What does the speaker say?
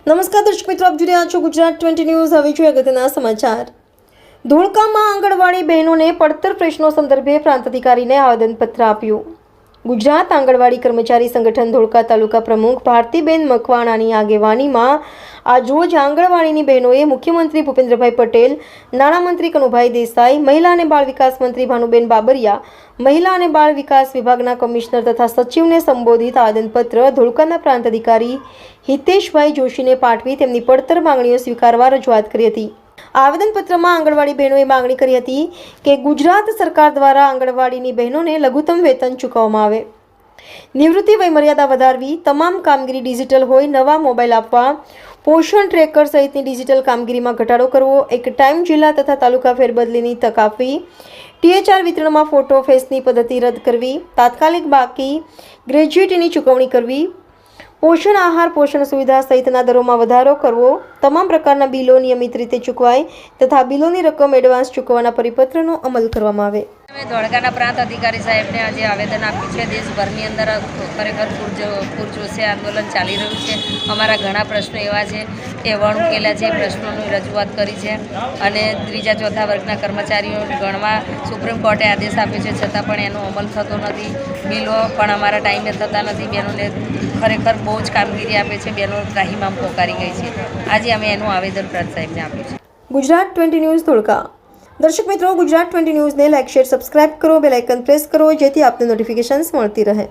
નમસ્કાર દર્શક મિત્રો, આપ જોઈ રહ્યા છો ગુજરાત 20 ન્યૂઝ। હવે જોઈએ અગત્યના સમાચાર। ધોળકામાં આંગણવાડી બહેનોને પડતર પ્રશ્નો સંદર્ભે પ્રાંત અધિકારીને આવેદનપત્ર આપ્યું। ગુજરાત આંગણવાડી કર્મચારી સંગઠન ધોળકા તાલુકા પ્રમુખ ભારતીબેન મકવાણાની આગેવાનીમાં આજરોજ આંગણવાડીની બહેનોએ મુખ્યમંત્રી ભૂપેન્દ્રભાઈ પટેલ, નાણામંત્રી કનુભાઈ દેસાઈ, મહિલા અને બાળ વિકાસ મંત્રી ભાનુબેન બાબરિયા, મહિલા અને બાળ વિકાસ વિભાગના કમિશનર તથા સચિવને સંબોધિત આવેદનપત્ર ધોળકાના પ્રાંત અધિકારી હિતેશભાઈ જોશીને પાઠવી તેમની પડતર માંગણીઓ સ્વીકારવા રજૂઆત કરી હતી। આવેદનપત્રમાં આંગણવાડી બહેનોએ માંગણી કરી હતી કે ગુજરાત સરકાર દ્વારા આંગણવાડીની બહેનોને લઘુત્તમ વેતન ચૂકવવામાં આવે, નિવૃત્તિ વયમર્યાદા વધારવી, તમામ કામગીરી ડિજિટલ હોય, નવા મોબાઈલ આપવા, પોષણ ટ્રેકર સહિતની ડિજિટલ કામગીરીમાં ઘટાડો કરવો, એક ટાઈમ જિલ્લા તથા તાલુકા ફેરબદલીની તક આપવી, THR વિતરણમાં ફોટો ફેસની પદ્ધતિ રદ કરવી, તાત્કાલિક બાકી ગ્રેજ્યુટીની ચૂકવણી કરવી, પોષણ આહાર, પોષણ સુવિધા સહિતના દરોમાં વધારો કરવો, તમામ પ્રકારના બિલો નિયમિત રીતે ચૂકવાય તથા બિલોની રકમ એડવાન્સ ચૂકવવાના પરિપત્રનો અમલ કરવામાં આવે। ધોળકાના પ્રાંત અધિકારી સાહેબને આજે આવેદન આપ્યું છે। દેશભરની અંદર ખરેખર પૂરજોશે આંદોલન ચાલી રહ્યું છે। અમારા ઘણા પ્રશ્નો એવા છે કે વણઉકેલા છે, પ્રશ્નોની રજૂઆત કરી છે અને ત્રીજા ચોથા વર્ગના કર્મચારીઓ ગણવા સુપ્રીમ કોર્ટે આદેશ આપ્યો છે, છતાં પણ એનો અમલ થતો નથી। બિલો પણ અમારા ટાઈમે થતા નથી। બહેનોને ખરેખર બહુ જ કામગીરી આપે છે, બહેનો ત્રાહીમામ પોકારી ગઈ છે। આજે અમે એનું આવેદન પ્રાંત સાહેબને આપ્યું છે। ગુજરાત 20 ન્યૂઝ ધોળકા। દર્શક મિત્રો, ગુજરાત 20 ન્યૂઝને લાઈક, શેર, સબસ્ક્રાઇબ કરો, બેલ આઇકન પ્રેસ કરો જેથી આપને નોટિફિકેશન્સ મળતી રહે।